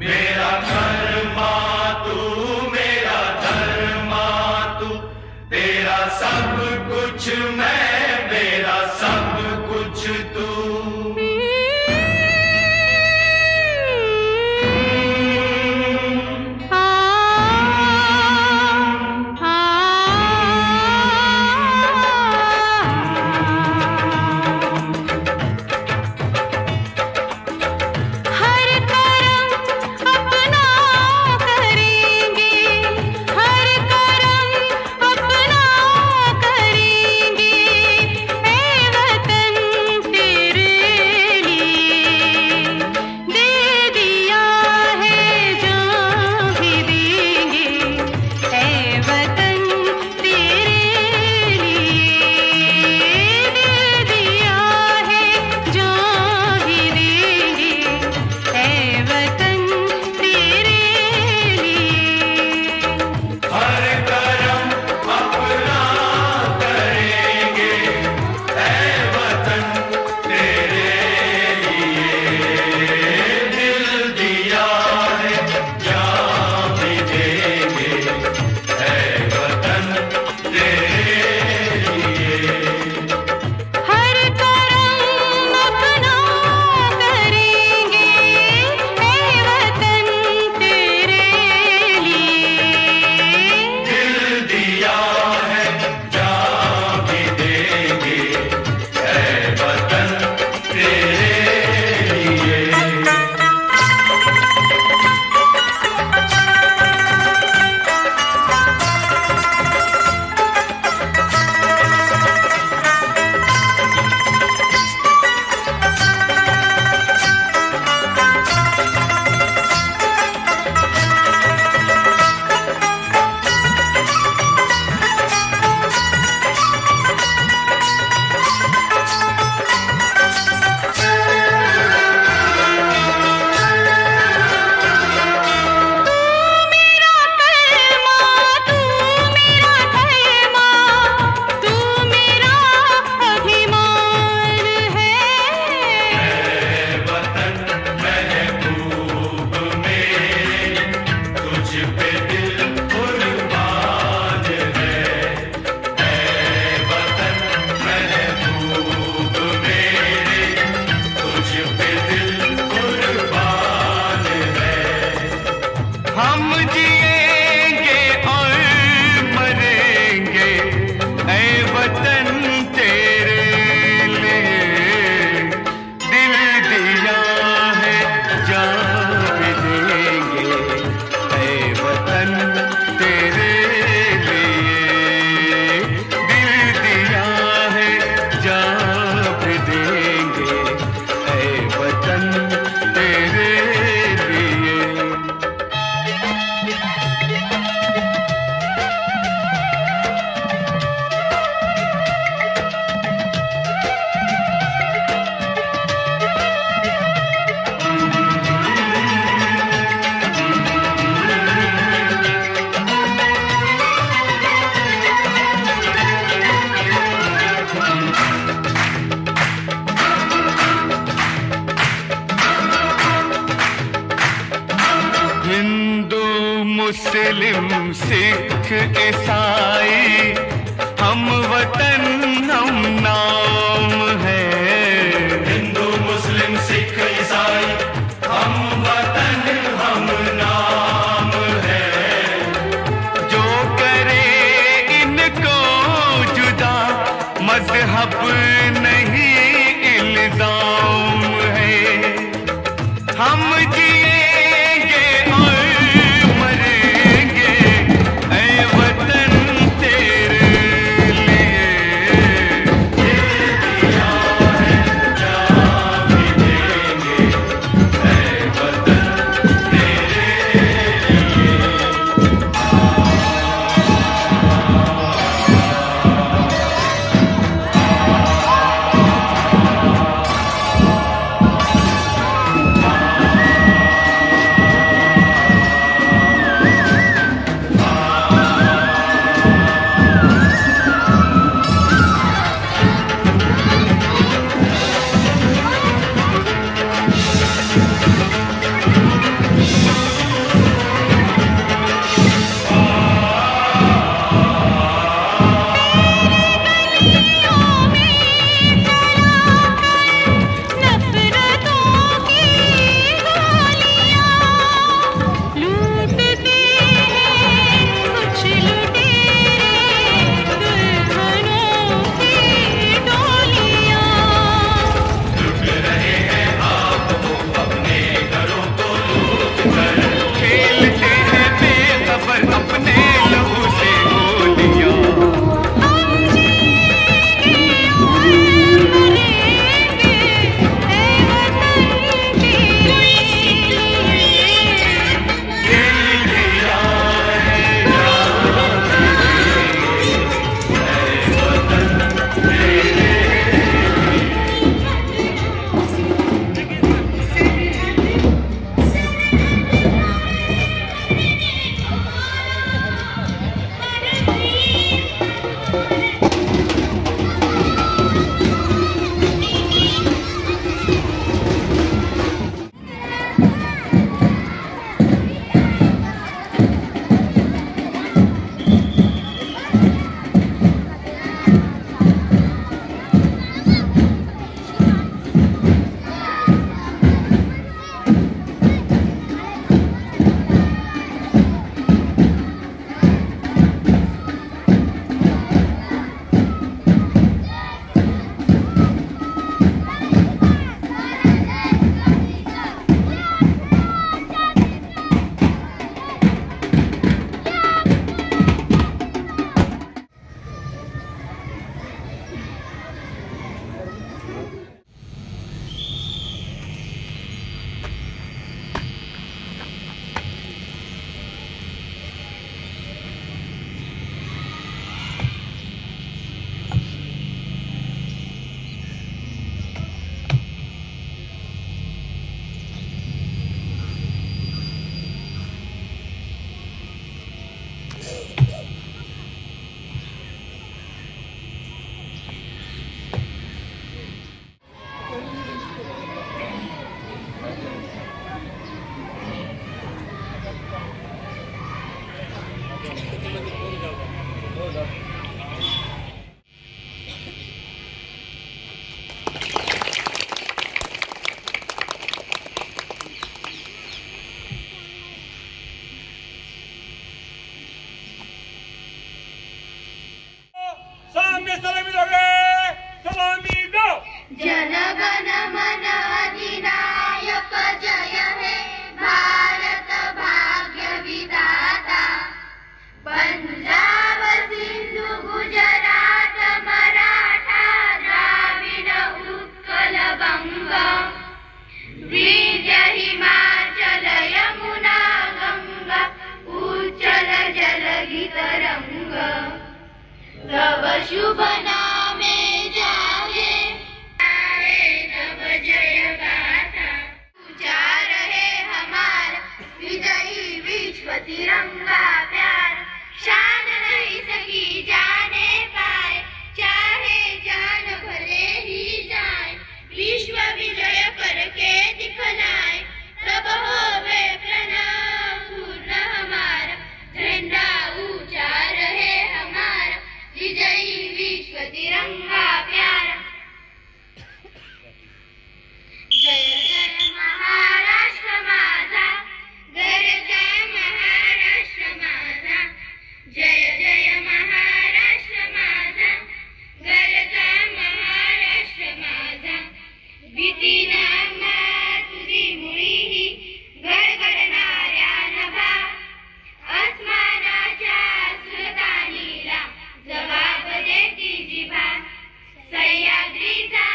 मेरा धर्मा तू, मेरा धर्मा तू, तेरा सब कुछ मैं, मेरा सब कुछ तू। मुस्लिम सिख ईसाई हम वतन हम नाम है। हिंदू मुस्लिम सिख ईसाई हम वतन हम नाम है। जो करे इनको जुदा मजहब नहीं इल्जाम है। हम जिएंगे और मरेंगे ऐ वतन तेरे लिए। दिल दिया जनगण मन अधिनायक जय हे भारत भाग्य विधाता। पंजाब सिंधु गुजरात मराठा द्राविड उत्कल बंग विंध्य हिमाचल यमुना गंगा उच्चल जलधि तरंग। तब शुभ नामे जागे तब जय गाथा। ऊंचा रहे हमारा विजयी विश्व तिरंगा प्यार। शान नहीं सकी जाने पाए चाहे जान भले ही जाए। विश्व विजय करके दिखलाए तब होवे प्रणाम पूर्ण हमारा। झंडा ऊंचा रहे हमारा विजयी विश्व तिरंगा प्यारा। जय जय महाराष्ट्र माझा गरजा महाराष्ट्र माझा। जय जय महाराष्ट्र माझा गरजा महाराष्ट्र माझा। भीती नामा तुझी मुळीही गडगडणाऱ्या नभा। अस्मानाच्या सुलतानीला जबाब देती जिभा। सह्याद्रीचा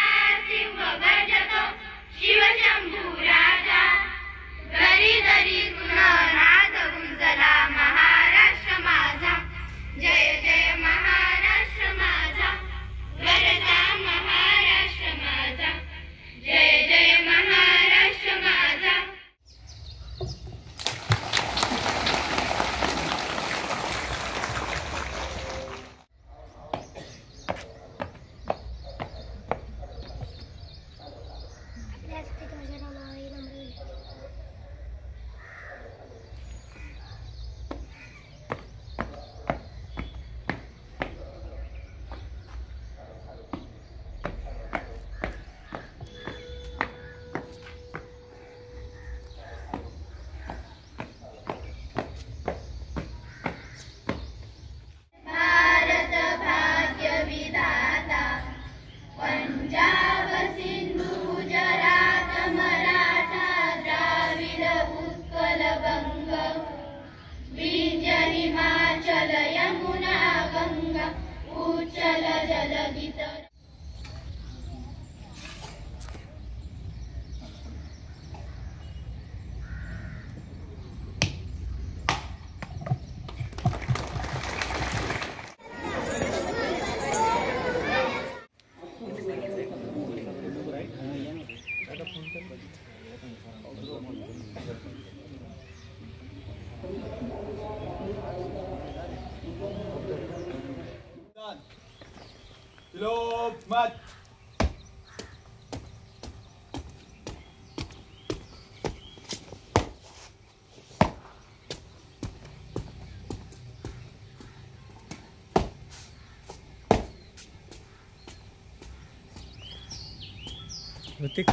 सिंह गर्जतो शिवशंभू राजा। दरी दरीतून नाद गुंजला महाराष्ट्र माझा। जय जय महाराष्ट्र माझा गरजा महाराष्ट्र माझा। जय जय महाराष्ट्र माझा। भारत भाग्य विधाता। पंजाब सिंधु गुजरात मराठा द्राविड उत्कल बंग विंध्य हिमाचल यमुना गंगा उच्चल जलधि तरंग। लोकमत। ऋतिक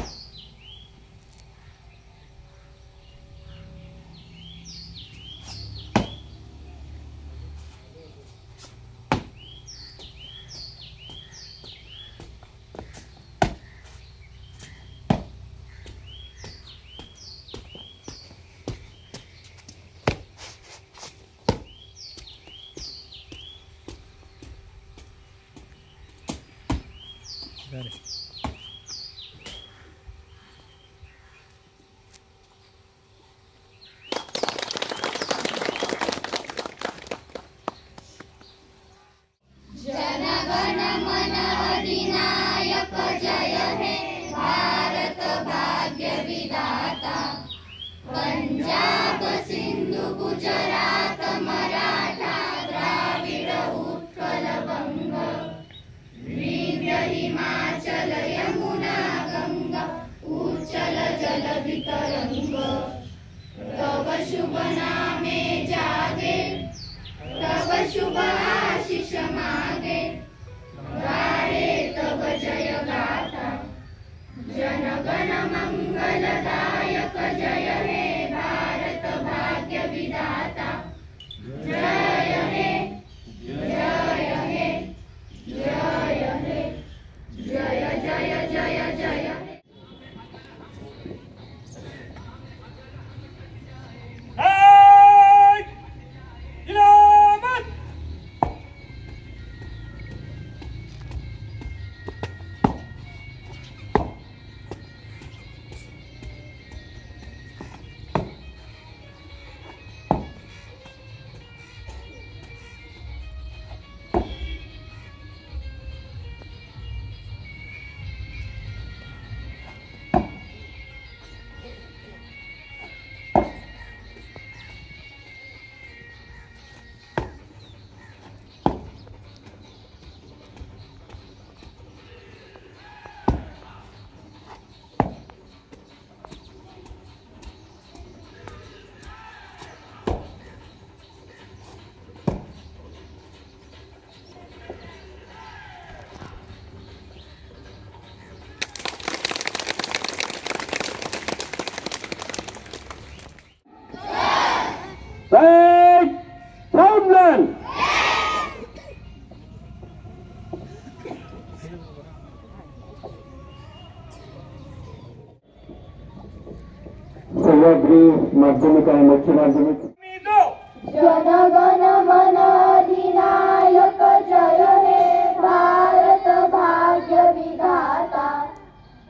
जनगण मन अधिनायक जय हे भारत भाग्य विधाता। पंजाब सिंधु गुजरात मराठा द्राविड उत्कल बंग विंध्य हिमाचल यमुना गंगा उच्चल जलधि तरंग। तब शुभ नामे जागे तब शुभ आशीष मागे। गाहे तब जय गाथा। जनगण मंगलदायक जय हे भारत भाग्य सह्याद्री माध्यमिक आणि उच्च माध्यमिक. जनगण मन अधिनायक जय हे भारत भाग्य विधाता.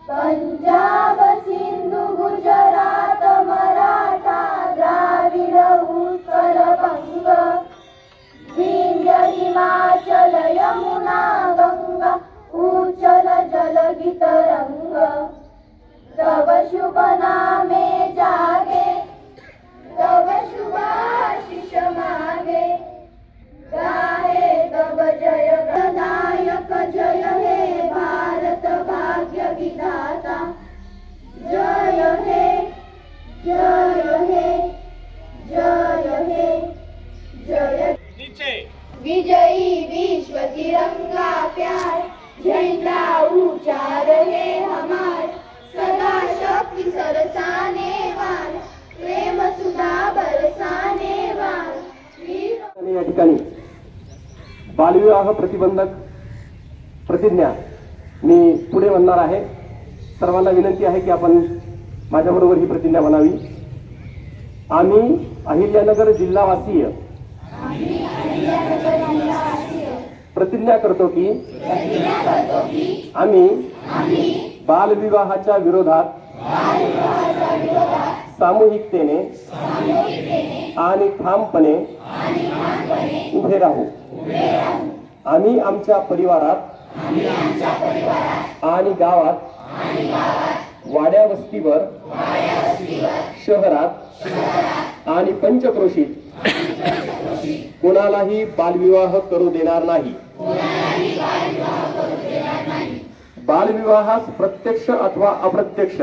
पंजाब सिंधु गुजरात मराठा द्राविड उत्कल बंग. विंध्य हिमाचल यमुना गंगा उच्चल जलगी तरंग. तव शुभ नामे जागे तव शुभ आशीष मागे. गाहे तब जय नायक जय हे भारत भाग्य विधाता. जय हे जय हे जय हे जय. विजयी विश्व तिरंगा प्यार झंडा ऊंचा रहे हमार. सदा शक्ति सरसाने वार प्रेम सुधा बरसाने वार. या ठिकाणी बालविवाह प्रतिबंधक प्रतिज्ञा मी पुढे म्हणणार आहे. सर्वांना विनंती आहे की आपण माझ्याबरोबर ही प्रतिज्ञा म्हणावी. आम्ही अहिल्यानगर जिल्हावासीय प्रतिज्ञा करतो की आम्ही बालविवाहाच्या विरोधात सामूहिकतेने आणि ठामपणे उभे राहू. आम्ही आमच्या परिवारात आणि गावात वाड्या वस्तीवर शहरात आणि पंचक्रोशीत कोणालाही बालविवाह करू देणार नाही. बालविवाहास प्रत्यक्ष अथवा अप्रत्यक्ष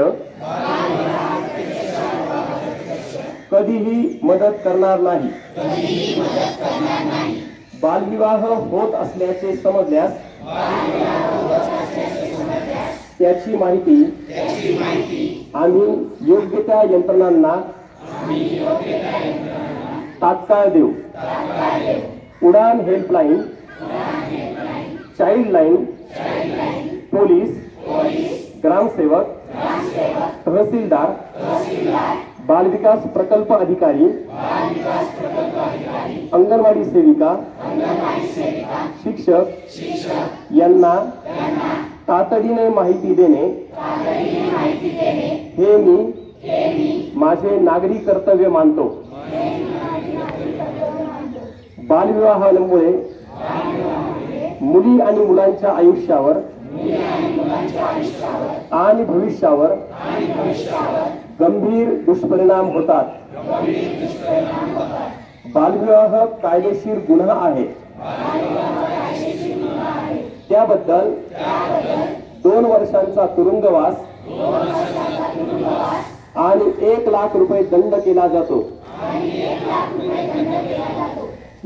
कधीही मदत करणार नाही. बालविवाह होत असल्याचे समजल्यास त्याची माहिती आम्ही योग्य त्या यंत्रणांना तात्काळ देऊ. उडान हेल्पलाईन, चाइल्ड लाईन, पोलीस, ग्रामसेवक, तहसीलदार, बालविकास प्रकल्प अधिकारी, अंगणवाडी सेविका, शिक्षक यांना तातडीने माहिती देणे हे मी माझे नागरी कर्तव्य मानतो. बालविवाहामुळे मुली आणि मुलांच्या आयुष्यावर आणि भविष्यावर गंभीर दुष्परिणाम होतात. बालविवाह कायदेशीर गुन्हा आहे. त्याबद्दल 2 वर्षांचा तुरुंगवास आणि 1 लाख रुपये दंड केला जातो.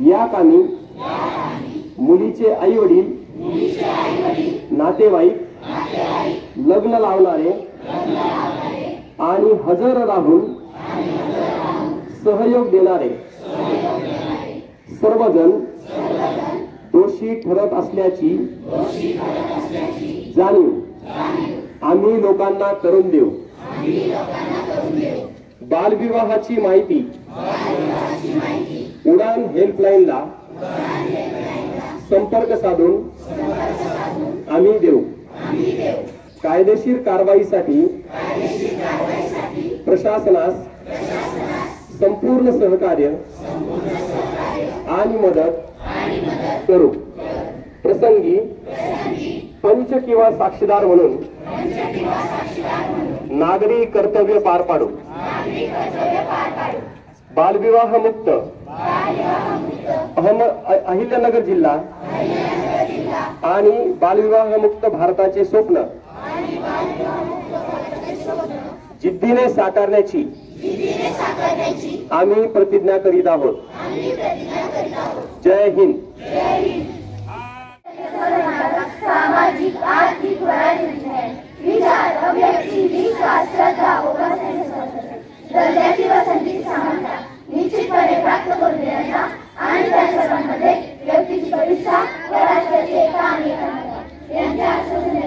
या कामी मुलीचे आई वडील, नातेवाईक, लग्न लावणारे आणि हजर राहून सहयोग देणारे सर्वजण दोषी ठरत असल्याची जाणीव आम्ही लोकांना करून देऊ. बालविवाहाची माहिती उडान हेल्पलाईनला संपर्क साधून आम्ही देऊ. कायदेशीर कारवाईसाठी प्रशासनास संपूर्ण सहकार्य आणि मदत करू. प्रसंगी पंच किंवा साक्षीदार म्हणून नागरी कर्तव्य पार पाडू. बालविवाह मुक्त अहिल्यानगर जिल्हा आणि बालविवाह मुक्त भारताचे स्वप्न जिद्दीने साकारण्याची आम्ही प्रतिज्ञा करीत आहोत. जय हिंद. सामाजिक आर्थिक विचार अभिव्यक्ती विश्वास श्रद्धा दर्जाची वसंती समानता निश्चितपणे प्राप्त करून देण्याचा आणि त्या सर्वांमध्ये व्यक्तीची परीक्षा व राष्ट्राची एकता आणि यांच्या आश्वासन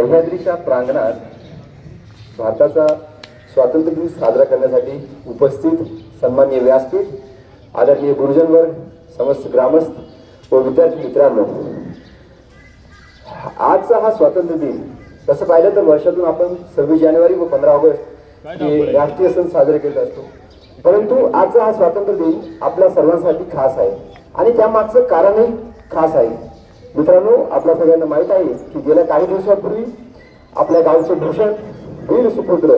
सह्याद्रीच्या प्रांगणात भारताचा स्वातंत्र्य दिन साजरा करण्यासाठी उपस्थित सन्माननीय व्यासपीठ, आदरणीय गुरुजनवर्ग, समस्त ग्रामस्थ व विद्यार्थी मित्रांनो, आजचा हा स्वातंत्र्य दिन तसं पाहिलं तर वर्षातून आपण 26 जानेवारी व 15 ऑगस्ट हे राष्ट्रीय सण साजरे करत असतो, परंतु आजचा हा स्वातंत्र्य दिन आपल्या सर्वांसाठी खास आहे आणि त्यामागचं कारणही खास आहे. मित्रांनो, आपल्या सगळ्यांना माहीत आहे की गेल्या काही दिवसांपूर्वी आपल्या गावचे भूषण वीर सुपुत्र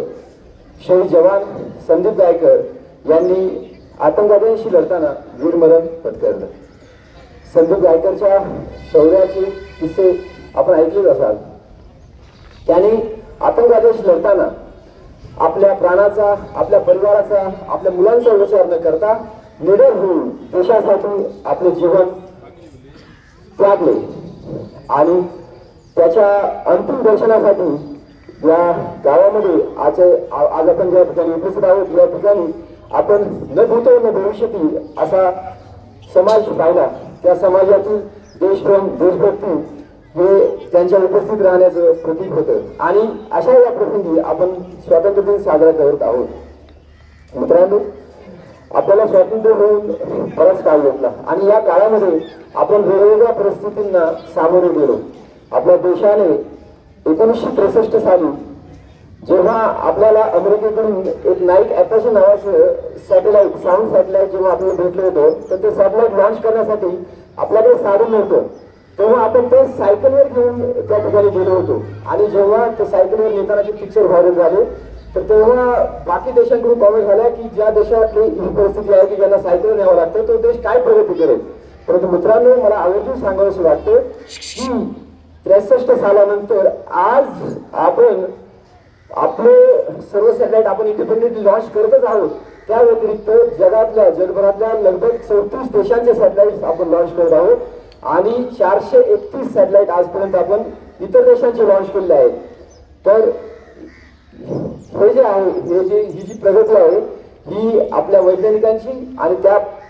शहीद जवान संदीप गायकर यांनी आतंकवाद्यांशी लढताना वीरमरण पत्करलं. संदीप गायकरच्या शौर्याचे किस्से आपण ऐकलेच असाल. त्याने आतंकवाद्यांशी लढताना आपल्या प्राणाचा, आपल्या परिवाराचा, आपल्या मुलांचा विचार न करता निडर होऊन देशासाठी आपले जीवन त्यागले आणि त्याच्या अंतिम दर्शनासाठी या गावामध्ये आज आपण ज्या ठिकाणी उपस्थित आहोत या ठिकाणी आपण न भूतो न भविष्यती असा समाज पाहिला. त्या समाजातील देशप्रेम, देशभक्ती हे त्यांच्या उपस्थित राहण्याचं प्रतीक होतं आणि अशा या प्रसंगी आपण स्वातंत्र्य दिन साजरा करत आहोत. मित्रांनो, आपल्याला स्वातंत्र्य होऊन बराच काळ घेतला आणि या काळामध्ये आपण वेगवेगळ्या परिस्थितींना सामोरे गेलो. आपल्या देशाने 1963 साली जेव्हा आपल्याला अमेरिकेकडून एक नाईट ॲपॅचे नावाचं सॅटेलाइट, साऊंड सॅटेलाइट जेव्हा आपल्याला भेटलं होतं, तर ते सॅटेलाइट लॉन्च करण्यासाठी आपल्याकडे साधन नव्हतं. तेव्हा आपण ते सायकलवर घेऊन त्या ठिकाणी गेलो होतो आणि जेव्हा ते सायकलवर नेतानाचे पिक्चर व्हायरल झाले तर तेव्हा बाकी देशांकडून कॉमेंट झाल्या की ज्या देशातली ही परिस्थिती आहे की ज्यांना सायकल न्यावं लागतं तो देश काय प्रगती करेल. परंतु मित्रांनो, मला आवर्जून सांगावंसं वाटतं की 63 सालानंतर आज आपण आपले सर्व सॅटेलाइट आपण इंडिपेंडेंटली लॉन्च करतच आहोत. त्या व्यतिरिक्त जगभरातल्या लगभग 34 देशांचे सॅटेलाइट आपण लॉन्च करत आहोत आणि 431 सॅटेलाइट आजपर्यंत आपण इतर देशांचे लॉन्च केलेले आहेत. तर हे जे आहे, ही जी प्रगती आहे ही आपल्या वैज्ञानिकांची आणि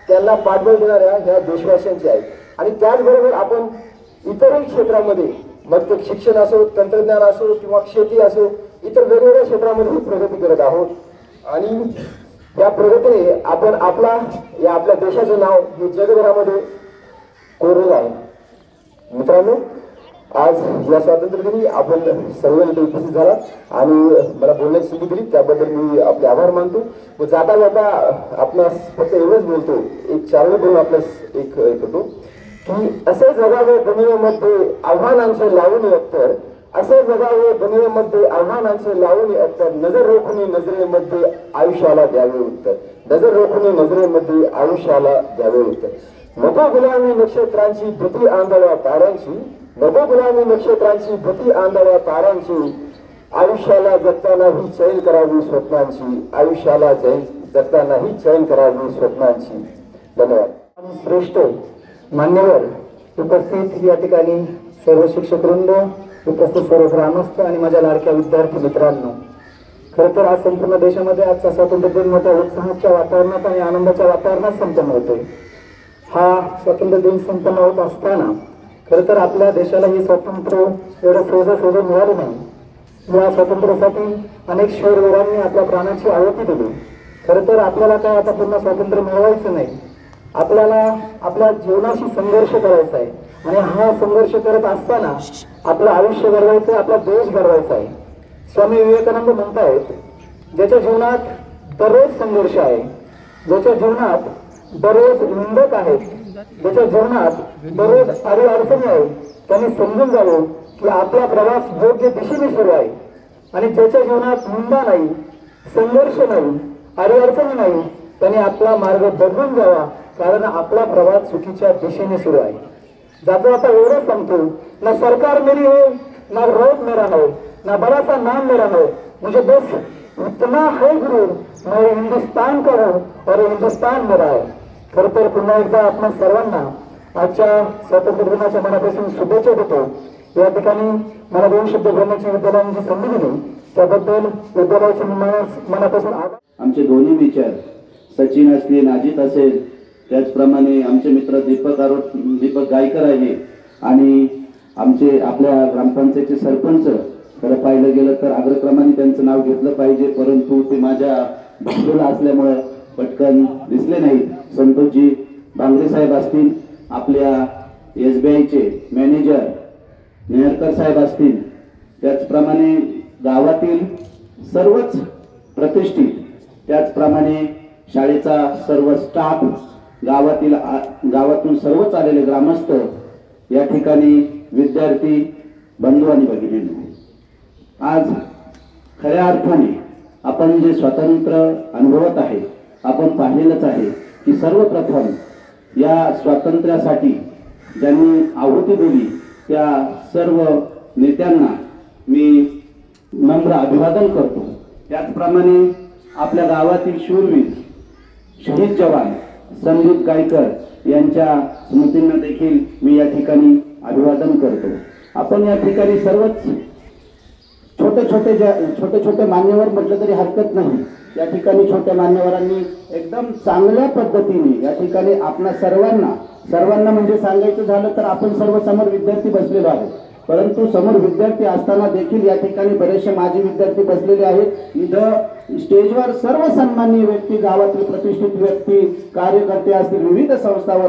त्यांना पाठबळ देणाऱ्या ह्या देशवासियांची आहे. आणि त्याचबरोबर आपण इतरही क्षेत्रामध्ये, मग ते शिक्षण असो, तंत्रज्ञान असो किंवा शेती असो, इतर वेगवेगळ्या क्षेत्रामध्ये प्रगती करत आहोत आणि या प्रगतीने आपण आपल्या देशाचं नाव हे जगभरामध्ये कोरलेलं आहे. मित्रांनो, आज या स्वातंत्र्य दिनी आपण सर्व इथे उपस्थित झाला आणि मला बोलण्याची संधी दिली त्याबद्दल मी आपले आभार मानतो. व जाता जाता आपणास फक्त एवढंच बोलतो, एक चालू करून आपल्यास एक करतो की असे जगावे दुनियेमध्ये आव्हानांचे लावून अत्तर, असे जगावे दुनियेमध्ये आव्हानांचे लावून अत्तर, नजर रोखून नजरेमध्ये आयुष्याला द्यावे उत्तर, नजर रोखून नजरेमध्ये आयुष्याला द्यावे उत्तर. नको गुलामी नक्षत्रांची भीती आंधळ्या ताऱ्यांची, नको गुलामी नक्षत्रांची भीती आंधळ्या ताऱ्यांची, आयुष्याला जगतानाही चैन करावी स्वप्नांची, आयुष्याला जगतानाही चैन करावी स्वप्नांची. धन्यवाद. श्रेष्ठ मान्यवर उपस्थित या ठिकाणी सर्व शिक्षकवृंद, उपस्थित सर्व ग्रामस्थ आणि माझ्या लाडक्या विद्यार्थी मित्रांनो, खरं तर आज संपूर्ण देशामध्ये आजचा स्वातंत्र्य दिन मोठ्या उत्साहाच्या वातावरणात आणि आनंदाच्या वातावरणात संपन्न होतोय. हा स्वातंत्र्य दिन संपन्न होत असताना खरं तर आपल्या देशाला हे स्वातंत्र्य एवढं सहज मिळालं नाही. या स्वातंत्र्यासाठी अनेक शूरवीरांनी आपल्या प्राणाची आहुती दिली. खरं तर आपल्याला काय आता पुन्हा स्वातंत्र्य मिळवायचं नाही, आपल्याला आपल्या जीवनाशी संघर्ष करायचा आहे आणि हा संघर्ष करत असताना आपलं आयुष्य घडवायचं आहे, आपला देश घडवायचा आहे. स्वामी विवेकानंद म्हणतायत, ज्याच्या जीवनात दररोज संघर्ष आहे, ज्याच्या जीवनात दररोज निंदक आहेत, ज्याच्या जीवनात दररोज अडचणी आहेत, त्यांनी समजून जावं की आपला प्रवास योग्य दिशेने सुरू आहे. आणि ज्याच्या जीवनात निंदा नाही, संघर्ष नाही, अडचणी नाही, त्यांनी आपला मार्ग बदलून जावा, कारण आपला प्रवास चुकीच्या दिशेने सुरू आहे. जाता आता एवढं सांगतो, ना सरकार मेरी हो, ना रोड मेरा हो, ना बड़ा सा नाम मेरा हो, मुझे बस इतना है गुरु, मैं हिंदुस्तान का हूँ और हिंदुस्तान मेरा है. खरं तर पुन्हा एकदा आपण सर्वांना आजच्या स्वातंत्र्य दिनाच्या मनापासून शुभेच्छा देतो. या ठिकाणी मला 2 शब्द बोलण्याची विद्यालयाची संधी दिली त्याबद्दल विद्यालयाचे मनापासून आभार. आमचे दोन्ही विचार सचिन असतील, अजित असेल, त्याचप्रमाणे आमचे मित्र दीपक गायकर आहे आणि आमचे आपल्या ग्रामपंचायतचे सरपंच खरं पाहिलं गेलं तर अग्रक्रमाने त्यांचं नाव घेतलं पाहिजे, परंतु ते माझ्या बाजूला असल्यामुळं पटकन दिसले नाहीत. संतोषजी बांगरे साहेब असतील, आपल्या SBIचे मॅनेजर नेहरकर साहेब असतील, त्याचप्रमाणे गावातील सर्वच प्रतिष्ठित, त्याचप्रमाणे शाळेचा सर्व स्टाफ, गावातून सर्वच आलेले ग्रामस्थ, या ठिकाणी विद्यार्थी बंधू आणि भगिनींनो, आज खऱ्या अर्थाने आपण जे स्वातंत्र्य अनुभवत आहे, आपण पाहिलेलंच आहे की सर्वप्रथम या स्वातंत्र्यासाठी ज्यांनी आहुती दिली त्या सर्व नेत्यांना मी नम्र अभिवादन करतो. त्याचप्रमाणे आपल्या गावातील शूरवीर शहीद जवान संदीप गायकर यांच्या स्मृतींना देखील मी या ठिकाणी अभिवादन करतो. आपण या ठिकाणी सर्वच छोटे छोटे मान्यवर म्हटलं तरी हरकत नाही. या ठिकाणी छोट्या मान्यवरांनी एकदम चांगल्या पद्धतीने या ठिकाणी आपल्या सर्वांना म्हणजे सांगायचं झालं तर आपण सर्व समोर विद्यार्थी बसलेलो आहोत, परंतु समोर विद्यार्थी असताना देखील या ठिकाणी बरेचसे माजी विद्यार्थी बसलेले आहेत. इथं स्टेजवर सर्व सन्माननीय व्यक्ती, गावातील प्रतिष्ठित व्यक्ती, कार्यकर्ते असतील, विविध संस्थावर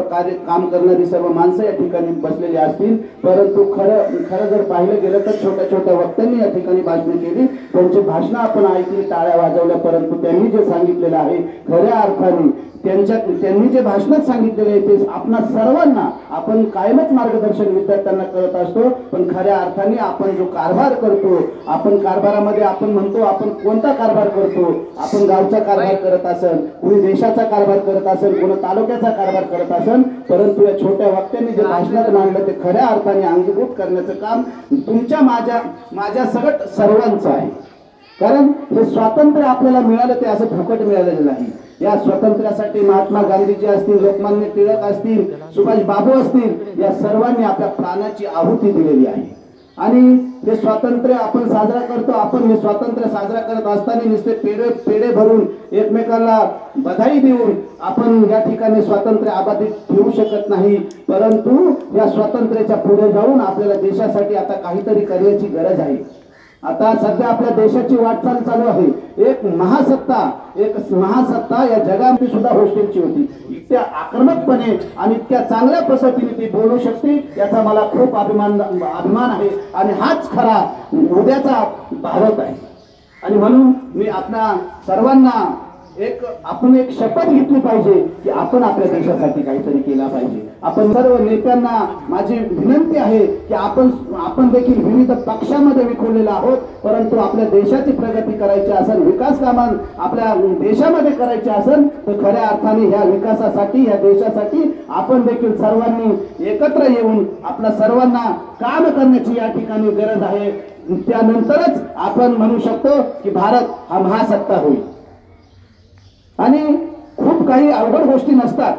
काम करणारी सर्व माणसं या ठिकाणी बसलेली असतील. परंतु खरं जर पाहिलं गेलं तर छोट्या वक्त्यांनी या ठिकाणी भाषणं केली, त्यांची भाषणं आपण ऐकली, टाळ्या वाजवल्या, परंतु त्यांनी जे सांगितलेलं आहे खऱ्या अर्थाने त्यांनी जे भाषणात सांगितलेले आहे ते आपणा सर्वांना आपण कायमच मार्गदर्शन विद्यार्थ्यांना करत असतो. पण खऱ्या अर्थाने आपण जो कारभार करतो, आपण कारभारामध्ये आपण म्हणतो आपण कोणता कारभार करतो, आपण गावचा कारभार करत असेल, कोणी देशाचा कारभार करत असेल, कोणी तालुक्याचा कारभार करत असेल, परंतु या छोट्या वक्त्यांनी जे भाषणात मांडलं ते खऱ्या अर्थाने अंगीभूत करण्याचं काम तुमच्या माझ्या सगळं सर्वांचं आहे. कारण हे स्वातंत्र्य आपल्याला मिळालं ते असं फुकट मिळालेलं नाही. या स्वातंत्र्यासाठी महात्मा गांधीजी असतील, लोकमान्य टिळक असतील, सुभाष बाबू असतील, या सर्वांनी आपल्या प्राणाची आहुती दिलेली आहे. आणि हे स्वातंत्र्य आपण साजरा करतो. आपण हे स्वातंत्र्य साजरा करत असताना नुसते पेढे भरून एकमेकांना बधाई देऊन आपण या ठिकाणी स्वातंत्र्य अबाधित ठेवू शकत नाही, परंतु या स्वातंत्र्याच्या पुढे जाऊन आपल्याला देशासाठी आता काहीतरी करण्याची गरज आहे. आता सध्या आपल्या देशाची वाटचाल चालू आहे. एक महासत्ता या जगामध्ये सुद्धा हॉस्टेलची होती. इतक्या आक्रमकपणे आणि इतक्या चांगल्या पद्धतीने ती बोलू शकते, याचा मला खूप अभिमान आहे. आणि हाच खरा उद्याचा भारत आहे. आणि म्हणून मी आपल्या सर्वांना आपण एक शपथ घेतली पाहिजे की आपण आपल्या देशासाठी काहीतरी केला पाहिजे. आपण सर्व नेत्यांना माझी विनंती आहे की आपण देखील विविध पक्षामध्ये विखुरलेलो आहोत, परंतु आपल्या देशाची प्रगती करायची असेल, विकास कामां आपल्या देशामध्ये करायचे असेल तर खऱ्या अर्थाने ह्या विकासासाठी, ह्या देशासाठी आपण देखील सर्वांनी एकत्र येऊन आपल्या सर्वांना काम करण्याची या ठिकाणी गरज आहे. त्यानंतरच आपण म्हणू शकतो की भारत हा महासत्ता होईल. आणि खूप काही अवघड गोष्टी नसतात,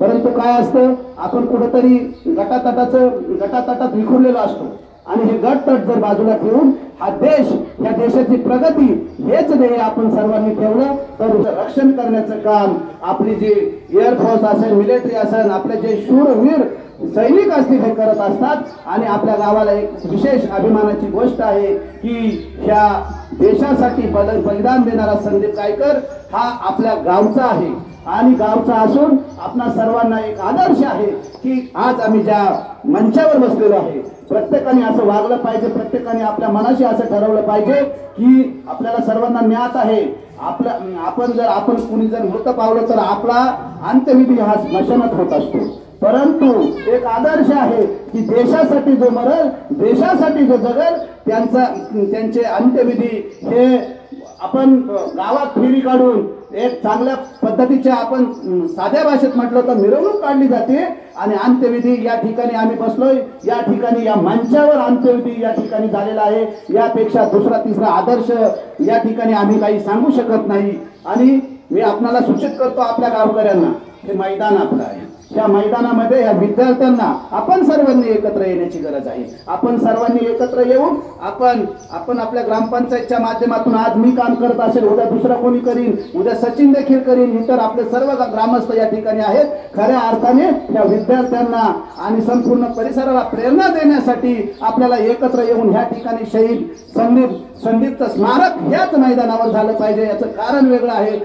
परंतु काय असतं, आपण कुठेतरी गटातटात विखुरलेलो असतो. आणि हे गटतट जर बाजूला ठेवून हा देश, या देशाची प्रगती हेच ध्येय आपण सर्वांनी ठेवलं तर रक्षण करण्याचं काम आपली जी एअरफोर्स असेल, मिलिटरी असेल, आपले जे शूरवीर सैनिक असतील हे करत असतात. आणि आपल्या गावाला एक विशेष अभिमानाची गोष्ट आहे की ह्या देशासाठी बलिदान देणारा संदीप गायकर हा आपल्या गावचा आहे. आणि गावचा असून आपणा सर्वांना एक आदर्श आहे की आज आम्ही ज्या मंचावर बसलेलो आहे, प्रत्येकाने असं वागलं पाहिजे, प्रत्येकाने आपल्या मनाशी असं ठरवलं पाहिजे की आपल्याला सर्वांना ज्ञात आहे आपण कुणी जर मृत पावलं तर आपला अंत्यविधी हा स्मशानात होत असतो. परंतु एक आदर्श आहे की देशासाठी जो मरेल, देशासाठी जो जगेल, त्यांचे अंत्यविधी हे आपण गावात फेरी काढून एक चांगल्या पद्धतीचे आपण साध्या भाषेत म्हटलं तर मिरवणूक काढली जाते. आणि अंत्यविधी या ठिकाणी आम्ही बसलोय, या ठिकाणी या मंचावर अंत्यविधी या ठिकाणी झालेला आहे. यापेक्षा दुसरा तिसरा आदर्श या ठिकाणी आम्ही काही सांगू शकत नाही. आणि मी आपल्याला सूचित करतो, आपल्या गावकऱ्यांना, हे मैदान आपलं आहे, या मैदानामध्ये या विद्यार्थ्यांना आपण सर्वांनी एकत्र येण्याची गरज आहे. आपण सर्वांनी एकत्र येऊन आपण आपल्या ग्रामपंचायतच्या माध्यमातून आज मी काम करत असेल, उद्या दुसरा कोणी करीन, उद्या सचिन देखील करीन, इतर आपले सर्व ग्रामस्थ या ठिकाणी आहेत. खऱ्या अर्थाने या विद्यार्थ्यांना आणि संपूर्ण परिसराला प्रेरणा देण्यासाठी आपल्याला एकत्र येऊन ह्या ठिकाणी शहीद संदीपचं स्मारक याच मैदानावर झालं पाहिजे. याचं कारण वेगळं आहे.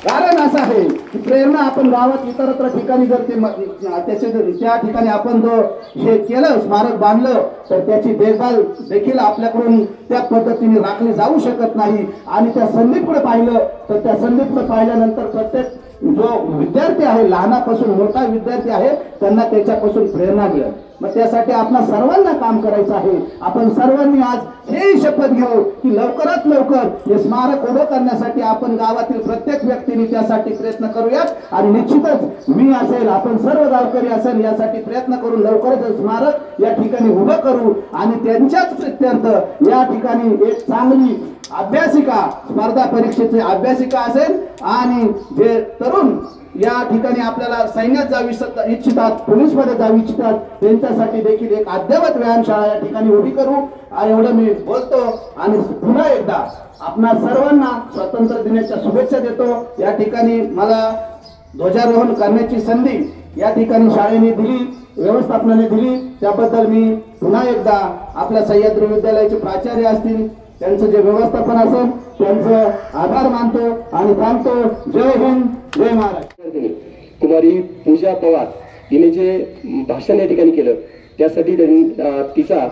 कारण असं आहे की प्रेरणा आपण गावात इतरत्र ठिकाणी जर त्या ठिकाणी आपण जो हे केलं, स्मारक बांधलं, तर त्याची देखभाल देखील आपल्याकडून त्या पद्धतीने राखली जाऊ शकत नाही. आणि त्या संदीपकडे पाहिलं तर त्या संदीपकडे पाहिल्यानंतर प्रत्येक जो विद्यार्थी आहे, लहानापासून मोठा विद्यार्थी आहे, त्यांना त्याच्यापासून प्रेरणा मिळेल. मग त्यासाठी आपल्या सर्वांना काम करायचं आहे. आपण सर्वांनी आज हे शपथ घेऊ की लवकरात लवकर हे स्मारक उभं करण्यासाठी आपण गावातील प्रत्येक व्यक्तीने त्यासाठी प्रयत्न करूयात. आणि निश्चितच मी असेल, आपण सर्व गावकरी असेल, यासाठी प्रयत्न करून लवकरच स्मारक या ठिकाणी उभं करू. आणि त्यांच्याच प्रित्यर्थ या ठिकाणी एक चांगली अभ्यासिका, स्पर्धा परीक्षेची अभ्यासिका असेल, आणि जे तरुण या ठिकाणी आपल्याला सैन्यात जाऊ इच्छितात, पोलीस मध्ये जाऊ इच्छितात, त्यांच्यासाठी देखील एक अद्ययावत व्यायामशाळा या ठिकाणी उभी करू. एवढं मी बोलतो आणि पुन्हा एकदा आपणा सर्वांना स्वातंत्र्य दिनाच्या शुभेच्छा देतो. या ठिकाणी मला ध्वजारोहण करण्याची संधी या ठिकाणी शाळेने दिली, व्यवस्थापनाने दिली, त्याबद्दल मी पुन्हा एकदा आपल्या सह्याद्री विद्यालयाचे प्राचार्य असतील, त्यांचं जे व्यवस्थापन असेल, त्यांचं आभार मानतो आणि थांबतो. जय हिंद, जय महाराष्ट्र. कुमारी पूजा पवार हिने जे भाषण या ठिकाणी केलं, त्यासाठी त्यांनी तिचं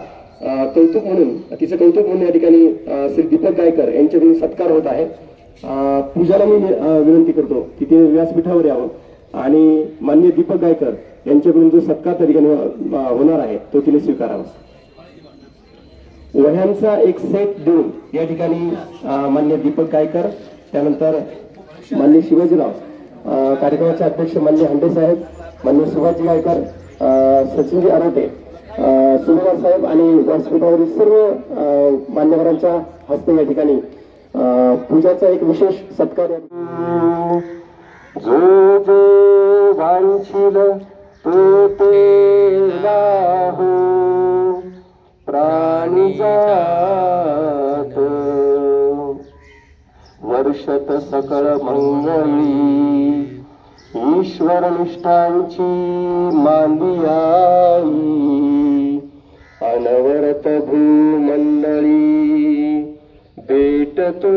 कौतुक म्हणून या ठिकाणी श्री दीपक गायकर यांच्याकडून सत्कार होत आहे. पूजाला मी विनंती करतो की ते व्यासपीठावर यावं आणि माननीय दीपक गायकर यांच्याकडून जो सत्कार त्या ठिकाणी होणार आहे तो तिने स्वीकारावा. वह्यांचा एक सेट देऊन या ठिकाणी मान्य दीपक गायकर, त्यानंतर मान्य शिवाजीराव, कार्यक्रमाचे अध्यक्ष मान्य हंडे साहेब, मान्य सुभाषजी गायकर, सचिनजी आरोटे, सुमेर साहेब आणि व्यासपीठावरील सर्व मान्यवरांच्या हस्ते या ठिकाणी पूजाचा एक विशेष सत्कार. जो जो वांछिल तो तेला हो, प्राणी जात वर्षत सकळ मंगळी, ईश्वर निष्ठांची मांदियाई, अनवरत भूमंडळी भेटतो